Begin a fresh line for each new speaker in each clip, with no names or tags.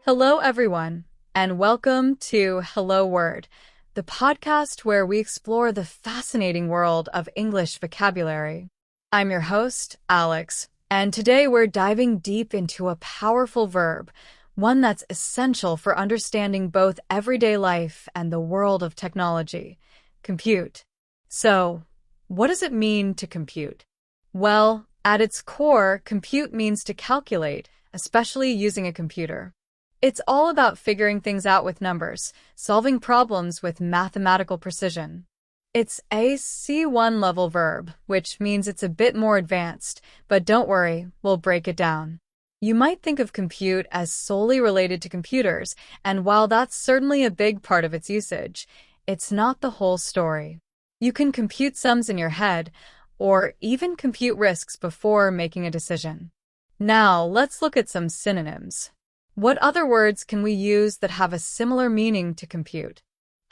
Hello, everyone, and welcome to Hello Word, the podcast where we explore the fascinating world of English vocabulary. I'm your host, Alex, and today we're diving deep into a powerful verb, one that's essential for understanding both everyday life and the world of technology: compute. So, what does it mean to compute? Well, at its core, compute means to calculate, especially using a computer. It's all about figuring things out with numbers, solving problems with mathematical precision. It's a C1 level verb, which means it's a bit more advanced, but don't worry, we'll break it down. You might think of compute as solely related to computers, and while that's certainly a big part of its usage, it's not the whole story. You can compute sums in your head, or even compute risks before making a decision. Now, let's look at some synonyms. What other words can we use that have a similar meaning to compute?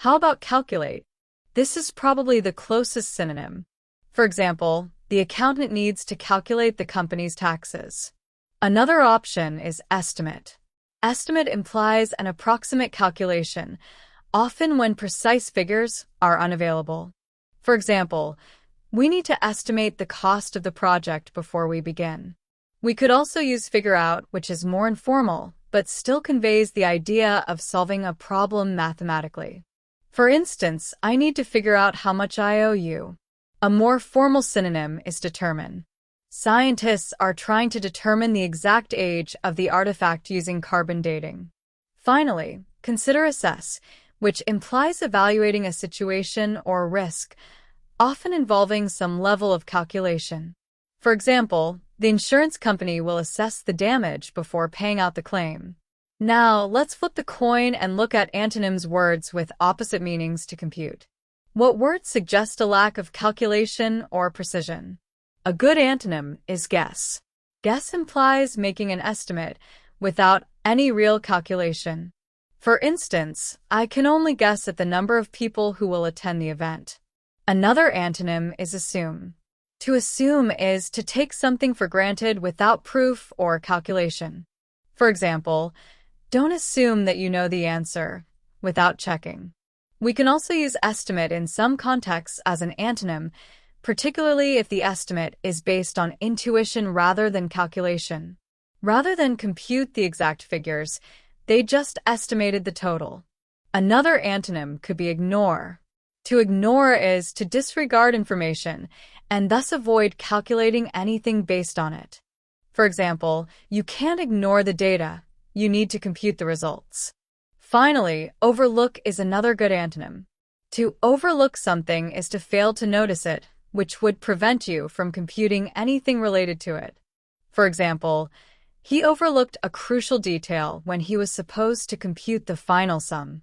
How about calculate? This is probably the closest synonym. For example, the accountant needs to calculate the company's taxes. Another option is estimate. Estimate implies an approximate calculation, often when precise figures are unavailable. For example, we need to estimate the cost of the project before we begin. We could also use figure out, which is more informal, but still conveys the idea of solving a problem mathematically. For instance, I need to figure out how much I owe you. A more formal synonym is determine. Scientists are trying to determine the exact age of the artifact using carbon dating. Finally, consider assess, which implies evaluating a situation or risk, often involving some level of calculation. For example, the insurance company will assess the damage before paying out the claim. Now, let's flip the coin and look at antonyms: words with opposite meanings to compute. What words suggest a lack of calculation or precision? A good antonym is guess. Guess implies making an estimate without any real calculation. For instance, I can only guess at the number of people who will attend the event. Another antonym is assume. To assume is to take something for granted without proof or calculation. For example, don't assume that you know the answer without checking. We can also use estimate in some contexts as an antonym, particularly if the estimate is based on intuition rather than calculation. Rather than compute the exact figures, they just estimated the total. Another antonym could be ignore. To ignore is to disregard information and thus avoid calculating anything based on it. For example, you can't ignore the data, you need to compute the results. Finally, overlook is another good antonym. To overlook something is to fail to notice it, which would prevent you from computing anything related to it. For example, he overlooked a crucial detail when he was supposed to compute the final sum.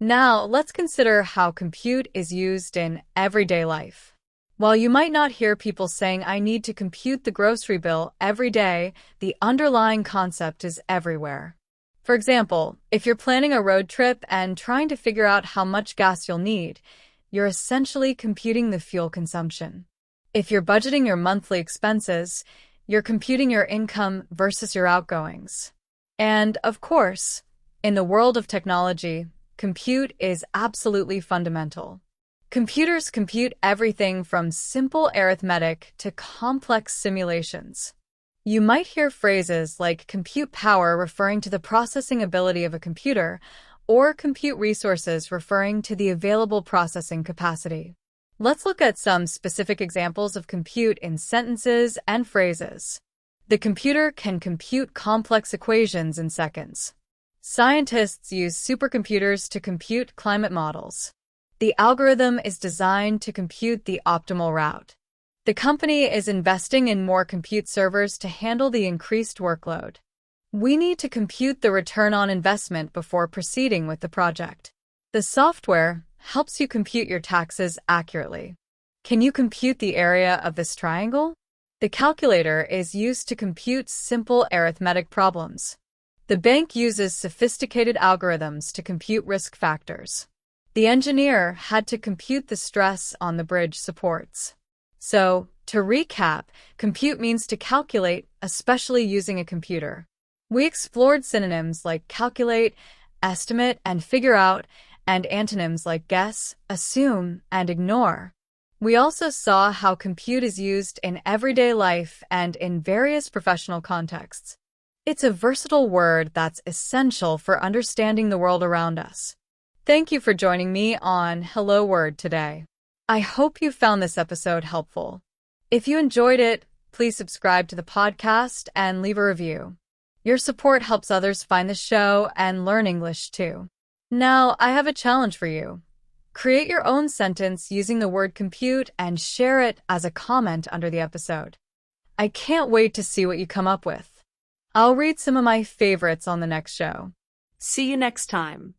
Now, let's consider how compute is used in everyday life. While you might not hear people saying, "I need to compute the grocery bill every day," the underlying concept is everywhere. For example, if you're planning a road trip and trying to figure out how much gas you'll need, you're essentially computing the fuel consumption. If you're budgeting your monthly expenses, you're computing your income versus your outgoings. And, of course, in the world of technology, compute is absolutely fundamental. Computers compute everything from simple arithmetic to complex simulations. You might hear phrases like compute power referring to the processing ability of a computer, or compute resources referring to the available processing capacity. Let's look at some specific examples of compute in sentences and phrases. The computer can compute complex equations in seconds. Scientists use supercomputers to compute climate models. The algorithm is designed to compute the optimal route. The company is investing in more compute servers to handle the increased workload. We need to compute the return on investment before proceeding with the project. The software helps you compute your taxes accurately. Can you compute the area of this triangle? The calculator is used to compute simple arithmetic problems. The bank uses sophisticated algorithms to compute risk factors. The engineer had to compute the stress on the bridge supports. So, to recap, compute means to calculate, especially using a computer. We explored synonyms like calculate, estimate, and figure out, and antonyms like guess, assume, and ignore. We also saw how compute is used in everyday life and in various professional contexts. It's a versatile word that's essential for understanding the world around us. Thank you for joining me on Hello Word today. I hope you found this episode helpful. If you enjoyed it, please subscribe to the podcast and leave a review. Your support helps others find the show and learn English too. Now, I have a challenge for you. Create your own sentence using the word compute and share it as a comment under the episode. I can't wait to see what you come up with. I'll read some of my favorites on the next show.
See you next time.